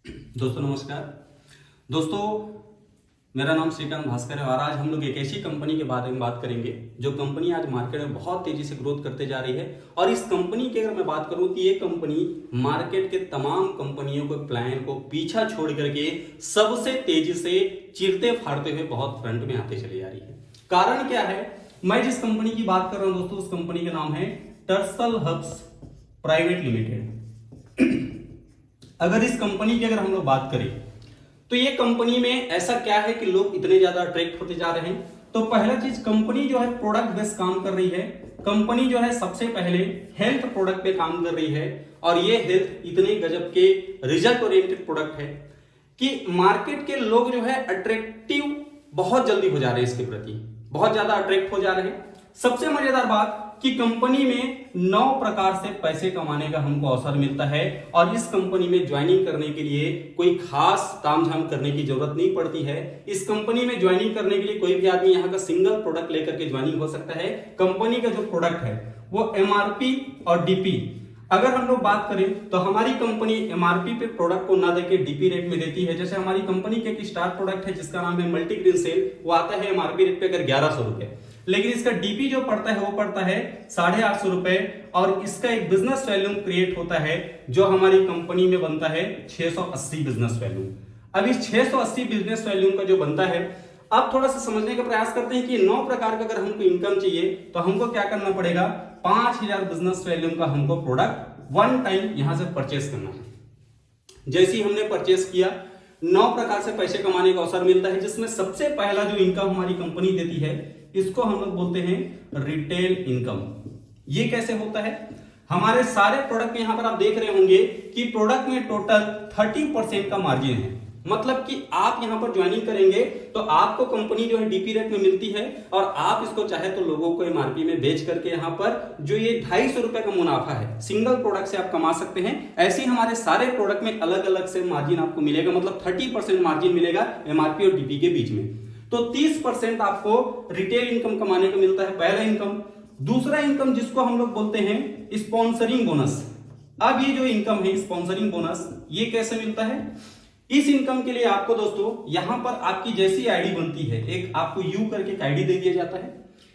दोस्तों नमस्कार। दोस्तों मेरा नाम श्रीकांत भास्कर है और आज हम लोग एक ऐसी कंपनी के बारे में बात करेंगे जो कंपनी आज मार्केट में बहुत तेजी से ग्रोथ करते जा रही है। और इस कंपनी की अगर मैं बात करूं तो ये कंपनी मार्केट के तमाम कंपनियों को प्लान को पीछा छोड़ करके सबसे तेजी से चीरते फाड़ते हुए बहुत फ्रंट में आते चली जा रही है। कारण क्या है? मैं जिस कंपनी की बात कर रहा हूं दोस्तों, उस कंपनी का नाम है टर्सल हब्स प्राइवेट लिमिटेड। अगर इस कंपनी की अगर हम लोग बात करें तो ये कंपनी में ऐसा क्या है कि लोग इतने ज्यादा अट्रैक्ट होते जा रहे हैं। तो पहला चीज, कंपनी जो है प्रोडक्ट बेस्ड काम कर रही है। कंपनी जो है सबसे पहले हेल्थ प्रोडक्ट पे काम कर रही है और ये हेल्थ इतने गजब के रिजल्ट ओरिएंटेड प्रोडक्ट है कि मार्केट के लोग जो है अट्रैक्टिव बहुत जल्दी हो जा रहे हैं, इसके प्रति बहुत ज्यादा अट्रैक्ट हो जा रहे हैं। सबसे मजेदार बात कि कंपनी में 9 प्रकार से पैसे कमाने का हमको अवसर मिलता है और इस कंपनी में ज्वाइनिंग करने के लिए कोई खास तामझाम करने की जरूरत नहीं पड़ती है। इस कंपनी में ज्वाइनिंग करने के लिए कोई भी आदमी यहाँ का सिंगल प्रोडक्ट लेकर के ज्वाइनिंग हो सकता है। कंपनी का जो प्रोडक्ट है वो एमआरपी और डीपी, अगर हम लोग बात करें तो हमारी कंपनी एमआरपी पे प्रोडक्ट को ना देके डीपी रेट में देती है। जैसे हमारी कंपनी के एक स्टार प्रोडक्ट है जिसका नाम है मल्टीग्रेन सेल, वो आता है एमआरपी रेट पे अगर 1100 रुपए, लेकिन इसका डीपी जो पड़ता है वो पड़ता है 850 रुपए और इसका एक बिजनेस वैल्यूम क्रिएट होता है जो हमारी कंपनी में बनता है 680 बिजनेस वैल्यूम। अब इस 680 बिजनेस वैल्यूम का जो बनता है, आप थोड़ा सा समझने का प्रयास करते हैं कि 9 प्रकार का अगर हमको इनकम चाहिए तो हमको क्या करना पड़ेगा, 5000 बिजनेस वैल्यूम का हमको प्रोडक्ट वन टाइम यहां से परचेस करना है। जैसे ही हमने परचेस किया, 9 प्रकार से पैसे कमाने का अवसर मिलता है, जिसमें सबसे पहला जो इनकम हमारी कंपनी देती है इसको हम लोग बोलते हैं रिटेल इनकम। ये कैसे होता है? हमारे सारे प्रोडक्ट में यहां पर आप देख रहे होंगे कि प्रोडक्ट में टोटल 30% का मार्जिन है। मतलब कि आप यहां पर ज्वाइनिंग करेंगे तो आपको कंपनी जो है डीपी रेट में मिलती है और आप इसको चाहे तो लोगों को एमआरपी में बेच करके यहां पर जो ये 250 रुपए का मुनाफा है सिंगल प्रोडक्ट से आप कमा सकते हैं। ऐसे ही हमारे सारे प्रोडक्ट में अलग अलग से मार्जिन आपको मिलेगा, मतलब 30% मार्जिन मिलेगा एमआरपी और डीपी के बीच में। तो 30% आपको रिटेल इनकम कमाने को मिलता है, पहला इनकम। दूसरा इनकम जिसको हम लोग बोलते हैं स्पॉन्सरिंग बोनस। अब ये जो इनकम है स्पॉन्सरिंग बोनस, ये कैसे मिलता है? इस इनकम के लिए आपको दोस्तों यहां पर आपकी जैसी आईडी बनती है, एक आपको यू करके एक आईडी दे दिया जाता है।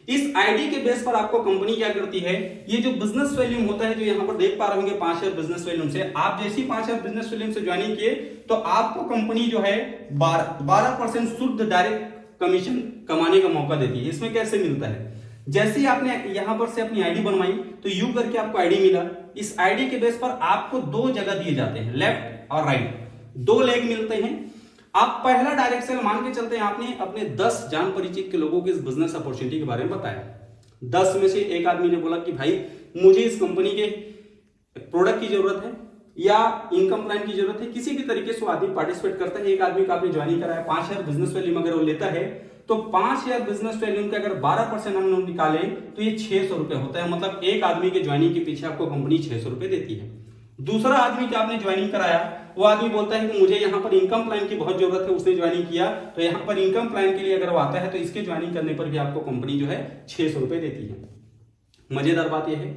इस आईडी के बेस पर आपको कंपनी क्या करती है, ये जो बिजनेस वैल्यूम होता है जो यहां पर देख पा रहे होंगे 5000 बिजनेस वैल्यूम से, आप जैसी 5000 बिजनेस वैल्यूम से ज्वाइनिंग किए तो आपको कंपनी जो है 12% शुद्ध डायरेक्ट कमीशन कमाने का मौका देती है। इसमें कैसे मिलता है? जैसे ही आपने यहां पर से अपनी आईडी बनवाई तो यू करके आपको आईडी मिला। इस आईडी के बेस पर आपको 2 जगह दिए जाते हैं, लेफ्ट और राइट, 2 लेग मिलते हैं। आप पहला डायरेक्ट सेल मान के चलते हैं, आपने अपने 10 जान परिचित के लोगों को इस बिजनेस अपॉर्चुनिटी के बारे में बताया। 10 में से एक आदमी ने बोला कि भाई मुझे इस कंपनी के प्रोडक्ट की जरूरत है या इनकम प्लान की जरूरत है, किसी भी तरीके से वो आदमी पार्टिसिपेट करता है। एक आदमी का आपने ज्वाइनिंग कराया, 5000 बिजनेस वैल्यूम अगर वो लेता है तो 5000 बिजनेस वैल्यूम के अगर 12% हम लोग निकाले तो ये 600 रुपए होता है। मतलब एक आदमी के ज्वाइनिंग के पीछे आपको कंपनी 600 रुपए देती है। दूसरा आदमी जो आपने ज्वाइनिंग कराया वो आदमी बोलता है कि मुझे यहाँ पर इनकम प्लान की बहुत जरूरत है, उसने ज्वाइनिंग किया तो यहाँ पर इनकम प्लान के लिए अगर वो आता है तो इसके ज्वाइनिंग करने पर भी आपको कंपनी जो है 600 रुपए देती है। मजेदार बात यह है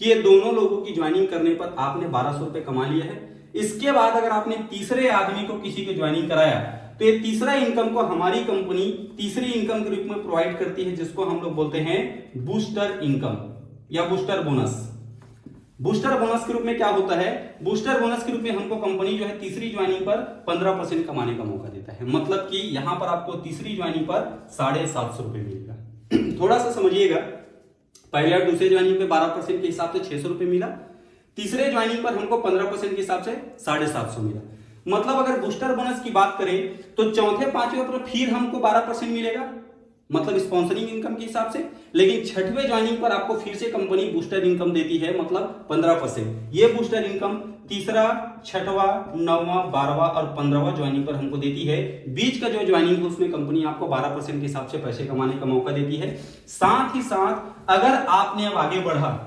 कि ये दोनों लोगों की ज्वाइनिंग करने पर आपने 1200 रुपए कमा लिया है। इसके बाद अगर आपने तीसरे आदमी को किसी को ज्वाइनिंग कराया तो ये तीसरा इनकम को हमारी कंपनी तीसरी इनकम के रूप में प्रोवाइड करती है, जिसको हम लोग बोलते हैं बूस्टर इनकम या बूस्टर बोनस। बूस्टर बोनस के रूप में क्या होता है? बूस्टर बोनस के रूप में हमको कंपनी जो है तीसरी ज्वाइनिंग पर 15% कमाने का मौका देता है। मतलब कि यहां पर आपको तीसरी ज्वाइनिंग पर 750 रुपए मिलेगा। थोड़ा सा समझिएगा, पहले और दूसरे ज्वाइनिंग पे 12% के हिसाब से 600 रुपए मिला, तीसरे ज्वाइनिंग पर हमको 15% के हिसाब से 750 मिला। मतलब अगर बूस्टर बोनस की बात करें तो चौथे पांचवें पर फिर हमको 12% मिलेगा, मतलब स्पॉन्सरिंग इनकम के हिसाब से। लेकिन छठवें ज्वाइनिंग पर आपको फिर से कंपनी बूस्टर इनकम देती है, मतलब 15%। ये बूस्टर इनकम तीसरा, छठवां, 9वां, 12वां और 15वां ज्वाइनिंग पर हमको देती है। बीच का जो ज्वाइनिंग है उसमें कंपनी आपको 12% के हिसाब से पैसे कमाने का मौका देती है। साथ ही साथ अगर आपने अब आगे बढ़ा,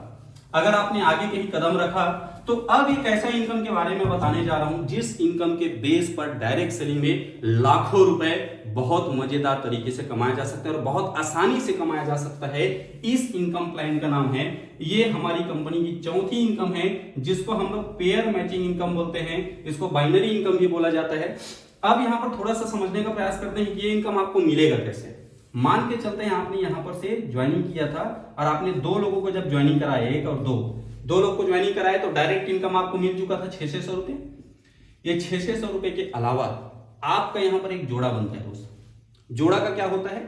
अगर आपने आगे कहीं कदम रखा तो अब एक ऐसा इनकम के बारे में बताने जा रहा हूं जिस इनकम के बेस पर डायरेक्ट सेलिंग में लाखों रुपए बहुत मजेदार तरीके से कमाया जा सकता है और बहुत आसानी से कमाया जा सकता है। इस इनकम प्लान का नाम है, ये हमारी कंपनी की चौथी इनकम है जिसको हम लोग पेयर मैचिंग इनकम बोलते हैं, इसको बाइनरी इनकम भी बोला जाता है। अब यहां पर थोड़ा सा समझने का प्रयास करते हैं कि ये इनकम आपको मिलेगा कैसे। मान के चलते हैं आपने यहां पर से ज्वाइनिंग किया था और आपने 2 लोगों को जब ज्वाइनिंग कराया, 1 और 2 लोग को ज्वाइनिंग कराया, तो डायरेक्ट इनकम आपको मिल चुका था 600 रुपए। ये 600 रुपए के अलावा आपका यहां पर एक जोड़ा बनता है दोस्त। जोड़ा का क्या होता है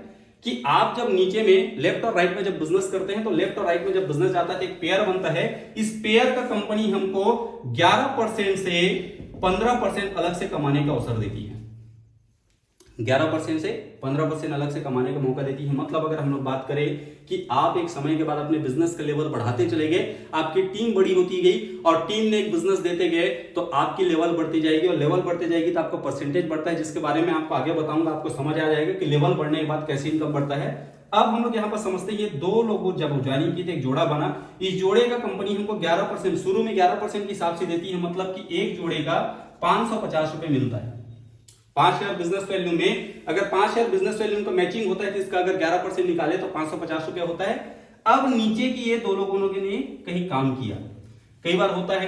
कि आप जब नीचे में लेफ्ट और राइट में जब बिजनेस करते हैं तो लेफ्ट और राइट में जब बिजनेस जाता है तो एक पेयर बनता है। इस पेयर का कंपनी हमको 11% से 15% अलग से कमाने का अवसर देती है। 11% से 15% अलग से कमाने का मौका देती है। मतलब अगर हम लोग बात करें कि आप एक समय के बाद अपने बिजनेस का लेवल बढ़ाते चले गए, आपकी टीम बड़ी होती गई और टीम ने एक बिजनेस देते गए तो आपकी लेवल बढ़ती जाएगी और लेवल बढ़ती जाएगी तो आपका परसेंटेज बढ़ता है, जिसके बारे में आपको आगे बताऊंगा। आपको समझ आ जाएगा कि लेवल बढ़ने के बाद कैसे इनकम बढ़ता है। अब हम लोग यहाँ पर समझते हैं, ये 2 लोगों जब ज्वाइनिंग की तो एक जोड़ा बना। इस जोड़े का कंपनी हमको 11% शुरू में 11% के हिसाब से देती है। मतलब कि एक जोड़े का 550 रुपए मिलता है। 5 शेयर बिजनेस वैल्यू में अगर 5 शेयर बिजनेस वैल्यू का मैचिंग होता है तो इसका अगर 11% निकाले तो 550 रुपया होता है। अब नीचे की ये 2 लोगों ने कहीं काम किया। कई बार होता है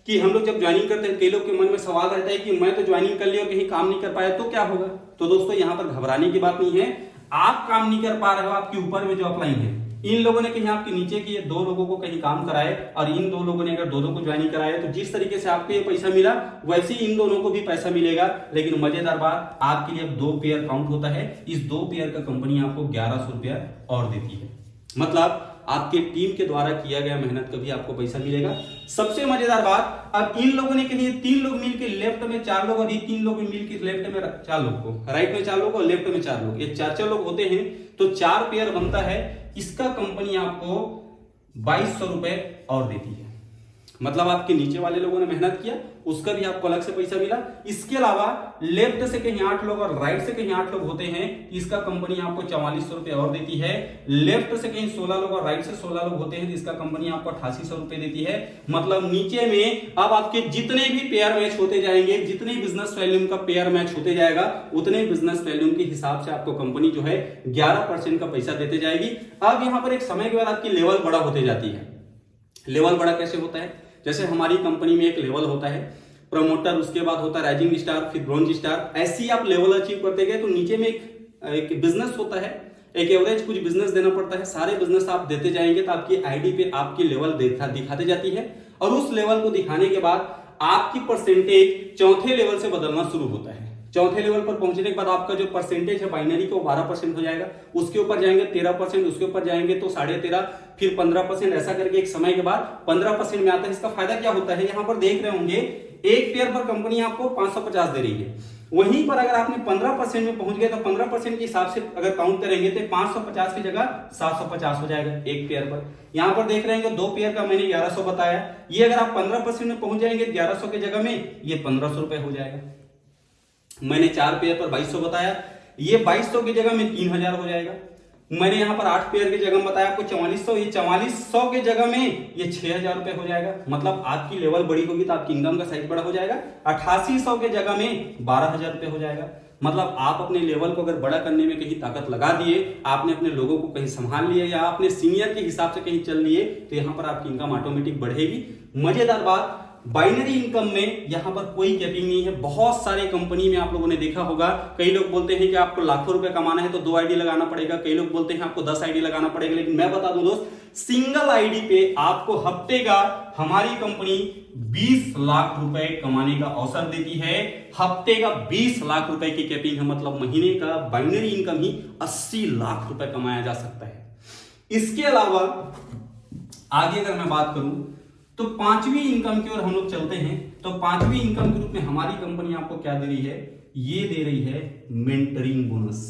कि हम लोग जब ज्वाइनिंग करते हैं, कई लोग के मन में सवाल रहता है कि मैं तो ज्वाइनिंग कर लिया और कहीं काम नहीं कर पाया तो क्या होगा। तो दोस्तों यहाँ पर घबराने की बात नहीं है। आप काम नहीं कर पा रहे हो, आपके ऊपर में जो अपलाइन है, इन लोगों ने कहीं आपके नीचे के 2 लोगों को कहीं काम कराए और इन 2 लोगों ने अगर 2 को ज्वाइनिंग कराया तो जिस तरीके से आपको ये पैसा मिला वैसे ही इन दोनों को भी पैसा मिलेगा। लेकिन मजेदार बात, आपके लिए अब 2 पेयर काउंट होता है। इस 2 पेयर का कंपनी आपको 1100 रुपया और देती है। मतलब आपके टीम के द्वारा किया गया मेहनत का भी आपको पैसा मिलेगा। सबसे मजेदार बात, अब इन लोगों ने कहीं 3 लोग मिलकर लेफ्ट में 4 लोग और ये 3 लोग मिलकर लेफ्ट में 4 लोग को, राइट में 4 लोग और लेफ्ट में 4 लोग, ये 4 लोग होते हैं तो 4 पेयर बनता है। इसका कंपनी आपको 2200 रुपए और देती है। मतलब आपके नीचे वाले लोगों ने मेहनत किया, उसका भी आपको अलग से पैसा मिला। इसके अलावा लेफ्ट से कहीं 8 लोग और राइट से कहीं 8 लोग होते हैं, इसका कंपनी आपको 4400 रुपए और देती है। लेफ्ट से कहीं 16 लोग और राइट से 16 लोग होते हैं तो इसका कंपनी आपको 8800 रुपए देती है। मतलब नीचे में अब आपके जितने भी पेयर मैच होते जाएंगे, जितने बिजनेस वैल्यूम का पेयर मैच होते जाएगा, उतने बिजनेस वैल्यूम के हिसाब से आपको कंपनी जो है 11% का पैसा देते जाएगी। अब यहां पर एक समय के बाद आपकी लेवल बड़ा होते जाती है। लेवल बड़ा कैसे होता है? जैसे हमारी कंपनी में एक लेवल होता है प्रमोटर, उसके बाद होता है राइजिंग स्टार, फिर ब्रॉन्ज स्टार। ऐसे ही आप लेवल अचीव करते गए तो नीचे में एक बिजनेस होता है, एक एवरेज कुछ बिजनेस देना पड़ता है। सारे बिजनेस आप देते जाएंगे तो आपकी आईडी पे आपकी लेवल दिखाते जाती है और उस लेवल को दिखाने के बाद आपकी परसेंटेज चौथे लेवल से बदलना शुरू होता है। चौथे लेवल पर पहुंचने के बाद आपका जो परसेंटेज है बाइनरी का 12% हो जाएगा, उसके ऊपर जाएंगे 13%, उसके ऊपर जाएंगे तो 13.5%, फिर 15%, ऐसा करके एक समय के बाद 15% में आता है। इसका फायदा क्या होता है, यहां पर देख रहे होंगे एक पेयर पर कंपनी आपको 550 दे रही है। वहीं पर अगर आपने 15% में पहुंच गए तो 15% के हिसाब से अगर काउंट करेंगे तो 550 की जगह 750 हो जाएगा एक पेयर पर। यहां पर देख रहे हैं 2 पेयर का मैंने 1100 बताया, ये अगर आप 15% में पहुंच जाएंगे 1100 की जगह में ये 1500 रुपए हो जाएगा। मैंने 4 पेयर पर 2200 बताया, ये 2200 की जगह में 3000 हो जाएगा। मैंने यहां पर 8 पेयर की जगह में बताया आपको 4400, ये 4400 की जगह में ये 6000 रुपए हो जाएगा। मतलब आपकी लेवल बड़ी होगी तो आपकी इनकम का साइज बड़ा हो जाएगा। 8800 की जगह में 12000 रुपए हो जाएगा। मतलब आप अपने लेवल को अगर बड़ा करने में कहीं ताकत लगा दिए, आपने अपने लोगों को कहीं संभाल लिया या आपने सीनियर के हिसाब से कहीं चल लिए तो यहां पर आपकी इनकम ऑटोमेटिक बढ़ेगी। मजेदार बात, बाइनरी इनकम में यहां पर कोई कैपिंग नहीं है। बहुत सारे कंपनी में आप लोगों ने देखा होगा, कई लोग बोलते हैं कि आपको लाखों रुपए कमाना है तो 2 आईडी लगाना पड़ेगा, कई लोग बोलते हैं आपको 10 आईडी लगाना पड़ेगा। लेकिन मैं बता दूं दोस्त, सिंगल आईडी पे आपको हफ्ते का हमारी कंपनी 20 लाख रुपए कमाने का अवसर देती है। हफ्ते का 20 लाख रुपए की कैपिंग है, मतलब महीने का बाइनरी इनकम ही 80 लाख रुपए कमाया जा सकता है। इसके अलावा आगे अगर मैं बात करूं तो 5वीं इनकम की ओर हम लोग चलते हैं। तो 5वीं इनकम के रूप में हमारी कंपनी आपको क्या दे रही है, ये दे रही है मेंटरिंग बोनस।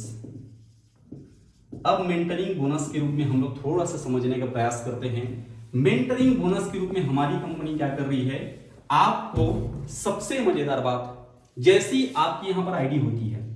अब मेंटरिंग बोनस के रूप में हम लोग थोड़ा सा समझने का प्रयास करते हैं। मेंटरिंग बोनस के रूप में हमारी कंपनी क्या कर रही है, आपको सबसे मजेदार बात, जैसी आपकी यहां पर आईडी होती है,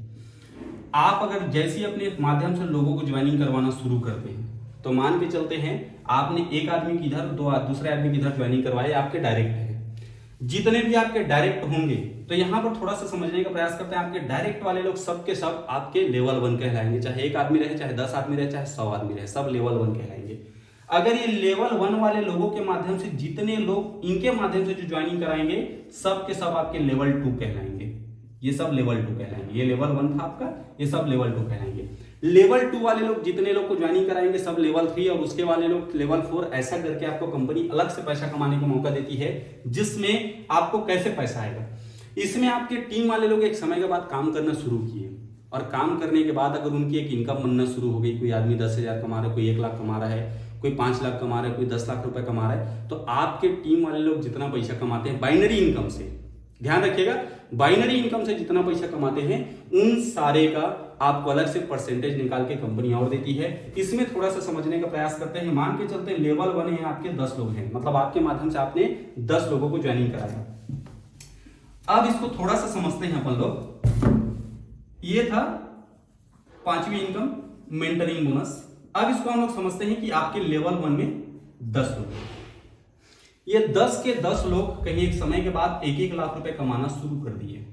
आप अगर जैसी अपने माध्यम से लोगों को ज्वाइनिंग करवाना शुरू करते हैं तो मान के चलते हैं आपने एक आदमी की इधर, दूसरे आदमी की इधर ज्वाइनिंग करवाई, आपके डायरेक्ट है। जितने भी आपके डायरेक्ट होंगे, तो यहां पर थोड़ा सा समझने का प्रयास करते हैं। आपके डायरेक्ट वाले लोग सब के सब आपके लेवल 1 कहलाएंगे, चाहे 1 आदमी रहे, चाहे 10 आदमी रहे, चाहे 100 आदमी रहे, सब लेवल 1 कहलाएंगे। अगर ये लेवल 1 वाले लोगों के माध्यम से जितने लोग इनके माध्यम से जो ज्वाइनिंग कराएंगे, सब के सब आपके लेवल 2 कहलाएंगे। ये सब लेवल 2 कहलाएंगे। ये लेवल 1 था आपका, ये सब लेवल 2 कहलाएंगे। लेवल 2 वाले लोग जितने लोग को ज्वाइनिंग कराएंगे, सब लेवल 3, और उसके वाले लोग लेवल 4। ऐसा करके आपको कंपनी अलग से पैसा कमाने का मौका देती है, जिसमें आपको कैसे पैसा आएगा। इसमें आपके टीम वाले लोग एक समय के बाद काम करना शुरू किए, और काम करने के बाद अगर उनकी एक इनकम बनना शुरू हो गई, कोई आदमी 10,000 कमा रहा है, कोई 1 लाख कमा रहा है, कोई 5 लाख कमा रहा है, कोई 10 लाख रुपए कमा रहा है, तो आपके टीम वाले लोग जितना पैसा कमाते हैं बाइनरी इनकम से, ध्यान रखिएगा, बाइनरी इनकम से जितना पैसा कमाते हैं, उन सारे का आपको अलग से परसेंटेज निकाल के कंपनी और देती है। इसमें थोड़ा सा समझने का प्रयास करते हैं। मान के चलते लेवल 1 है, आपके 10 लोग हैं, मतलब आपके माध्यम से आपने 10 लोगों को ज्वाइनिंग कराया। अब इसको थोड़ा सा समझते हैं अपन लोग। ये था 5वीं इनकम, मेंटरिंग बोनस। अब इसको हम लोग समझते हैं कि आपके लेवल 1 में 10 लोग, ये 10 के 10 लोग कहीं एक समय के बाद 1-1 लाख रुपए कमाना शुरू कर दिए।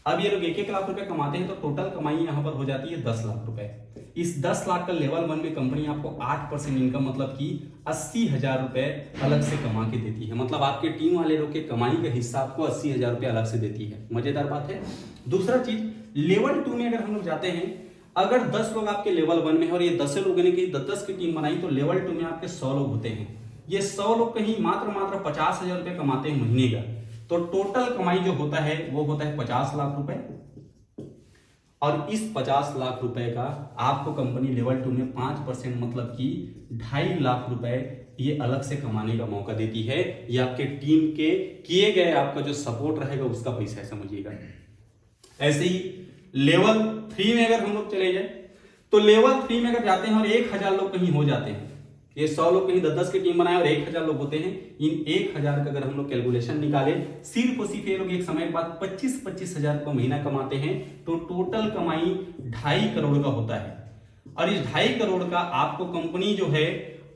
अब ये लोग 1-1 लाख रुपए कमाते हैं, तो टोटल कमाई यहां पर हो जाती है 10 लाख रुपए। इस 10 लाख का लेवल 1 में कंपनी आपको 8% इनकम, मतलब कि 80,000 रुपए अलग से कमा के देती है। मतलब आपके टीम वाले लोग के कमाई का हिस्सा आपको 80,000 रुपए अलग से देती है। मजेदार बात है। दूसरा चीज, लेवल 2 में अगर हम लोग जाते हैं, अगर 10 लोग आपके लेवल 1 में और ये 10 लोगों ने 10 की टीम बनाई, तो लेवल 2 में आपके 100 लोग होते हैं। ये 100 लोग कहीं मात्र 50,000 रुपए कमाते हैं महीने का, तो टोटल कमाई जो होता है वो होता है 50 लाख रुपए। और इस 50 लाख रुपए का आपको कंपनी लेवल 2 में 5%, मतलब कि 2.5 लाख रुपए ये अलग से कमाने का मौका देती है। ये आपके टीम के किए गए आपका जो सपोर्ट रहेगा उसका पैसा है, समझिएगा। ऐसे ही लेवल 3 में अगर हम लोग चले जाए, तो लेवल 3 में अगर जाते हैं और 1000 लोग कहीं हो जाते हैं, ये 100 लोग कहीं 10 की टीम बनाए और 1000 लोग होते हैं। इन 1000 का अगर हम लोग कैलकुलेशन निकाले, सिर्फ और सिर्फ ये लोग एक समय के बाद 25-25 हजार को महीना कमाते हैं, तो टोटल कमाई 2.5 करोड़ का होता है। और इस 2.5 करोड़ का आपको कंपनी जो है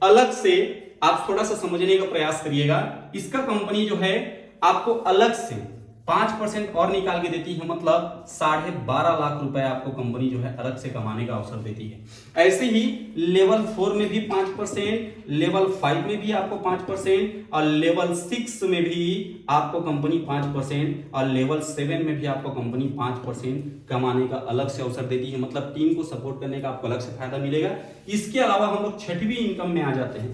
अलग से, आप थोड़ा सा समझने का प्रयास करिएगा, इसका कंपनी जो है आपको अलग से 5% और निकाल के देती है, मतलब 12.5 लाख रुपए आपको कंपनी जो है अलग से कमाने का अवसर देती है। ऐसे ही लेवल 4 में भी 5%, लेवल 5 में भी आपको 5%, और लेवल 6 में भी आपको कंपनी 5%, और लेवल 7 में भी आपको कंपनी 5% कमाने का अलग से अवसर देती है। मतलब टीम को सपोर्ट करने का आपको अलग से फायदा मिलेगा। इसके अलावा हम लोग 6वीं इनकम में आ जाते हैं।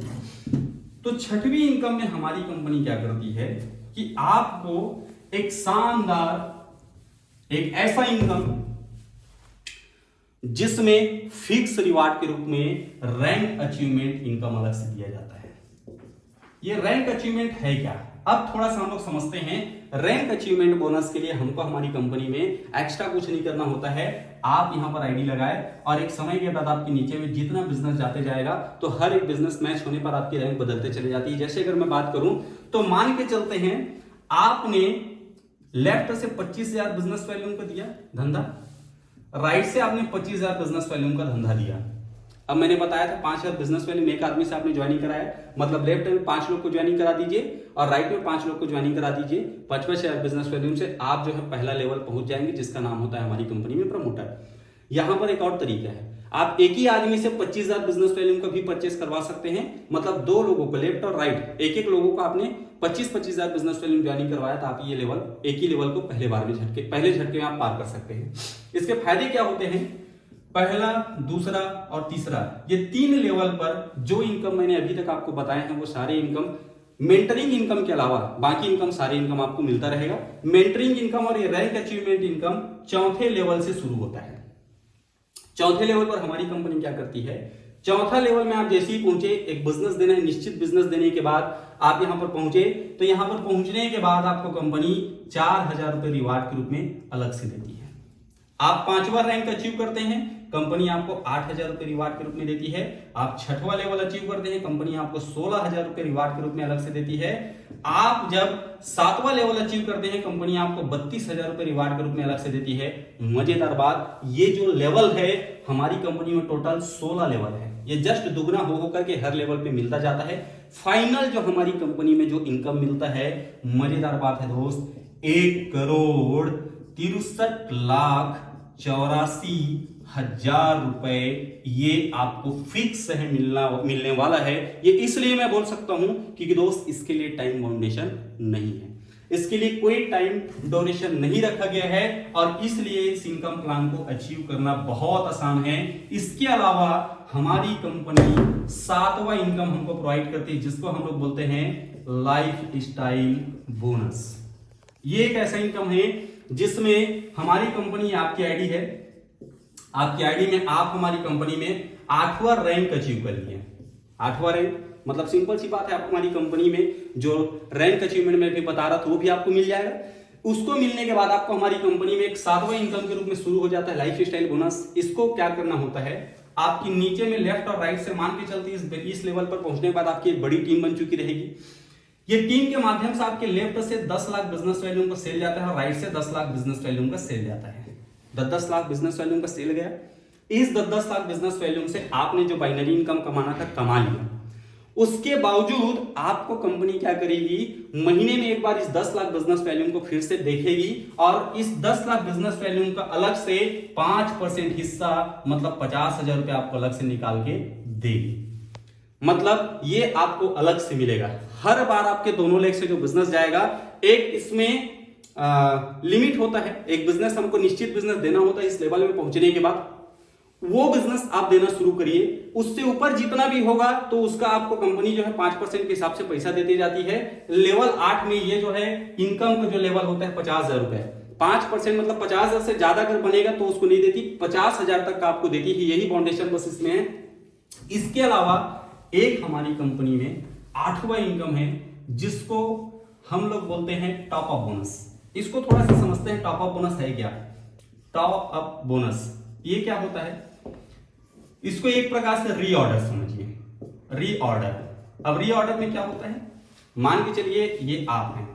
तो 6वीं इनकम में हमारी कंपनी क्या करती है कि आपको एक शानदार, एक ऐसा इनकम जिसमें फिक्स रिवार्ड के रूप में रैंक अचीवमेंट इनकम अलग से दिया जाता है। ये रैंक अचीवमेंट है क्या, अब थोड़ा सा हम लोग समझते हैं। रैंक अचीवमेंट बोनस के लिए हमको हमारी कंपनी में एक्स्ट्रा कुछ नहीं करना होता है। आप यहां पर आईडी लगाए और एक समय के बाद आपके नीचे में जितना बिजनेस जाते जाएगा, तो हर एक बिजनेस मैच होने पर आपकी रैंक बदलते चले जाती है। जैसे अगर मैं बात करूं, तो मान के चलते हैं आपने लेफ्ट से 25,000 बिजनेस वैल्यूम का दिया धंधा, राइट से आपने 25,000 बिजनेस वैल्यूम का धंधा दिया। अब मैंने बताया था 5,000 बिजनेस वैल्यूम एक आदमी से आपने ज्वाइनिंग कराया, मतलब लेफ्ट में 5 लोग को ज्वाइनिंग करा दीजिए और राइट में 5 लोग को ज्वाइनिंग करा दीजिए। 55,000 बिजनेस वैल्यूम से आप जो है पहला लेवल पहुंच जाएंगे, जिसका नाम होता है हमारी कंपनी में प्रमोटर। यहां पर एक और तरीका है, आप एक ही आदमी से 25,000 बिजनेस वैल्यूम का भी परचेस करवा सकते हैं। मतलब 2 लोगों को, लेफ्ट और राइट, एक लोगों को आपने 25,000 बिजनेस वैल्यूम ज्वाइनिंग करवाया, तो आप ये लेवल, एक ही लेवल को पहले झटके में आप पार कर सकते हैं। इसके फायदे क्या होते हैं? पहला, दूसरा और तीसरा, ये 3 लेवल पर जो इनकम मैंने अभी तक आपको बताए हैं, वो सारे इनकम मेंटरिंग इनकम के अलावा बाकी इनकम, सारे इनकम आपको मिलता रहेगा। मेंटरिंग इनकम और ये रैंक अचीवमेंट इनकम 4थे लेवल से शुरू होता है। 4थे लेवल पर हमारी कंपनी क्या करती है, 4था लेवल में आप जैसे ही पहुंचे, एक बिजनेस देना है, निश्चित बिजनेस देने के बाद आप यहां पर पहुंचे, तो यहां पर पहुंचने के बाद आपको कंपनी 4,000 रुपए रिवार्ड के रूप में अलग से देती है। आप 5वां रैंक अचीव करते हैं, कंपनी आपको 8,000 रुपए रिवार्ड के रूप में देती है। आप 6वां लेवल अचीव करते हैं, कंपनी आपको 16,000 रुपए रिवार्ड के रूप में अलग से देती है। आप जब 7वां लेवल अचीव करते हैं, कंपनी आपको 32,000 रुपए रिवार्ड के रूप में अलग से देती है। मजेदार बात, ये जो लेवल है हमारी कंपनी में टोटल 16 लेवल है। ये जस्ट दुगना हो करके हर लेवल पे मिलता जाता है। फाइनल जो हमारी कंपनी में जो इनकम मिलता है, मजेदार बात है दोस्त, 1,63,84,000 रुपए ये आपको फिक्स है मिलने वाला है। ये इसलिए मैं बोल सकता हूं क्योंकि दोस्त इसके लिए टाइम बाउंडेशन नहीं है, इसके लिए कोई टाइम ड्यूरेशन नहीं रखा गया है और इसलिए इस इनकम प्लान को अचीव करना बहुत आसान है। इसके अलावा हमारी कंपनी 7वां इनकम हमको प्रोवाइड करती है जिसको हम लोग बोलते हैं लाइफ स्टाइल बोनस। ये एक ऐसा इनकम है जिसमें हमारी कंपनी, आपकी आईडी है, आपकी आईडी में आप हमारी कंपनी में 8वां रैंक अचीव कर लिए। 8वां रैंक मतलब सिंपल सी बात है, आप हमारी कंपनी में जो रैंक अचीवमेंट में भी बता रहा था वो भी आपको मिल जाएगा। उसको मिलने के बाद आपको हमारी कंपनी में एक 7वां इनकम के रूप में शुरू हो जाता है लाइफ स्टाइल बोनस। इसको क्या करना होता है, आपकी नीचे में लेफ्ट और राइट से मान के चलती इस लेवल पर पहुंचने के बाद आपकी एक बड़ी टीम बन चुकी रहेगी। ये टीम के माध्यम से आपके लेफ्ट से 10 लाख बिजनेस वैल्यूम का सेल जाता है और राइट से 10 लाख बिजनेस वैल्यूम का सेल जाता है। 10 लाख बिजनेस वैल्यूम का सेल गया। इस 10 लाख बिजनेस वैल्यूम से आपने जो बाइनरी इनकम कमाना था कमा लिया। उसके बावजूद आपको कंपनी क्या करेगी, महीने में एक बार इस 10 लाख बिजनेस वैल्यूम को फिर से देखेगी और इस 10 लाख बिजनेस वैल्यूम का अलग से 5% हिस्सा मतलब 50,000 रुपए आपको अलग से निकाल के देगी। मतलब ये आपको अलग से मिलेगा। हर बार आपके दोनों लेग से जो बिजनेस जाएगा, एक इसमें लिमिट होता है, एक बिजनेस हमको निश्चित बिजनेस देना होता है इस लेवल में पहुंचने के बाद, वो बिजनेस आप देना शुरू करिए। उससे ऊपर जितना भी होगा तो उसका आपको कंपनी जो है 5% के हिसाब से पैसा देती जाती है। लेवल 8 में ये जो है इनकम का जो लेवल होता है 50,000 रुपए, 5% मतलब 50,000 से ज्यादा अगर बनेगा तो उसको नहीं देती, 50,000 तक का आपको देती है। यही फाउंडेशन बस इसमें है। इसके अलावा एक हमारी कंपनी में 8वां इनकम है जिसको हम लोग बोलते हैं टॉप अप बोनस। इसको थोड़ा सा समझते हैं, टॉप अप बोनस है क्या। टॉप अप बोनस ये क्या होता है, इसको एक प्रकार से रीऑर्डर समझिए, रीऑर्डर। अब रीऑर्डर में क्या होता है, मान के चलिए ये आप हैं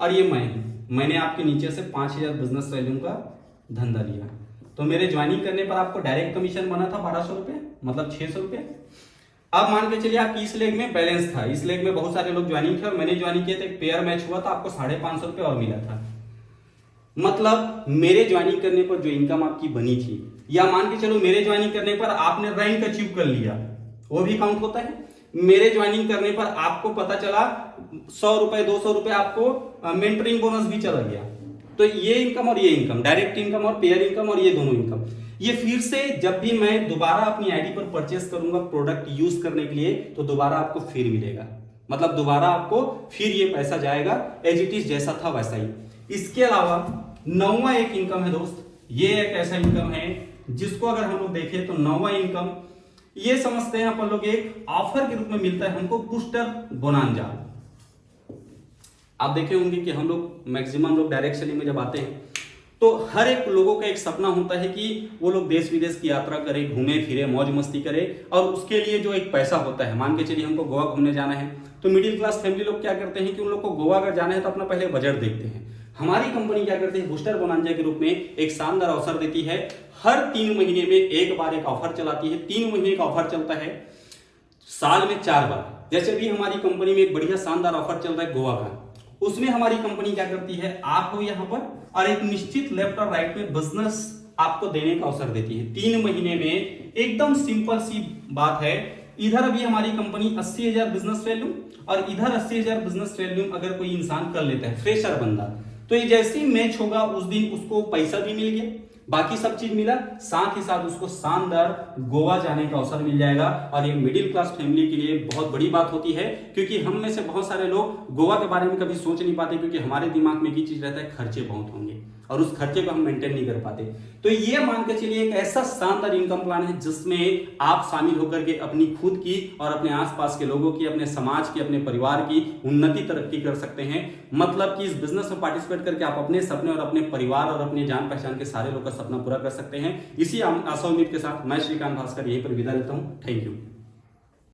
और ये मैंने आपके नीचे से 5,000 बिजनेस वैल्यूम का धंधा लिया, तो मेरे ज्वाइनिंग करने पर आपको डायरेक्ट कमीशन बना था 1,200 रुपए मतलब 600 रुपए। अब मान के चलिए आपकी इस लेग में बैलेंस था, इस लेग में बहुत सारे लोग ज्वाइनिंग थे और मैंने ज्वाइनिंग किया था, एक पेयर मैच हुआ था, आपको 550 रुपए और मिला था। मतलब मेरे ज्वाइनिंग करने पर जो इनकम आपकी बनी थी, या मान के चलो मेरे ज्वाइनिंग करने पर आपने रैंक अचीव कर लिया, वो भी काउंट होता है। मेरे ज्वाइनिंग करने पर आपको पता चला 100 रुपए 200 रुपए आपको मेंटरिंग बोनस भी चला गया, तो ये इनकम और ये इनकम, डायरेक्ट इनकम और पेयर इनकम और ये दोनों इनकम, ये फिर से जब भी मैं दोबारा अपनी आईडी पर परचेस करूंगा प्रोडक्ट यूज करने के लिए तो दोबारा आपको फिर मिलेगा। मतलब दोबारा आपको फिर ये पैसा जाएगा, एज इट इज जैसा था वैसा ही। इसके अलावा 9वां एक इनकम है दोस्त, ये एक ऐसा इनकम है जिसको अगर हम लोग देखें तो 9वां इनकम ये समझते हैं अपन लोग एक ऑफर के रूप में मिलता है हमको, बूस्टर बोनांजा। आप देखे होंगे कि हम लोग मैक्सिमम लोग डायरेक्ट सेलिंग में जब आते हैं तो हर एक लोगों का एक सपना होता है कि वो लोग देश विदेश की यात्रा करें, घूमे फिरे, मौज मस्ती करें, और उसके लिए जो एक पैसा होता है, मान के चलिए हमको गोवा घूमने जाना है, तो मिडिल क्लास फैमिली लोग क्या करते हैं कि उन लोग को गोवा अगर जाना है तो अपना पहले बजट देखते हैं। हमारी कंपनी क्या करती है, बूस्टर बोनांजा के रूप में एक शानदार अवसर देती है। हर 3 महीने में एक बार एक ऑफर चलाती है, 3 महीने का ऑफर चलता है, साल में 4 बार। जैसे भी हमारी कंपनी में एक बढ़िया शानदार ऑफर चल रहा है गोवा का, उसमें हमारी कंपनी क्या करती है, आप हो यहाँ पर और एक निश्चित लेफ्ट और राइट में बिजनेस आपको देने का अवसर देती है 3 महीने में। एकदम सिंपल सी बात है, इधर अभी हमारी कंपनी 80,000 बिजनेस वैल्यू और इधर 80,000 बिजनेस वैल्यू अगर कोई इंसान कर लेता है, फ्रेशर बंदा, तो ये जैसे ही मैच होगा उस दिन उसको पैसा भी मिल गया, बाकी सब चीज मिला, साथ ही साथ उसको शानदार गोवा जाने का अवसर मिल जाएगा। और ये मिडिल क्लास फैमिली के लिए बहुत बड़ी बात होती है, क्योंकि हम में से बहुत सारे लोग गोवा के बारे में कभी सोच नहीं पाते, क्योंकि हमारे दिमाग में एक ही चीज रहता है, खर्चे बहुत होंगे और उस खर्चे को हम मेंटेन नहीं कर पाते। तो ये मान के चलिए एक ऐसा शानदार इनकम प्लान है जिसमें आप शामिल होकर के अपनी खुद की और अपने आसपास के लोगों की, अपने समाज की, अपने परिवार की उन्नति तरक्की कर सकते हैं। मतलब कि इस बिजनेस में पार्टिसिपेट करके आप अपने सपने और अपने परिवार और अपने जान पहचान के सारे लोगों का सपना पूरा कर सकते हैं। इसी आशा उम्मीद के साथ मैं श्रीकांत भास्कर यहीं पर विदा लेता हूं। Thank you.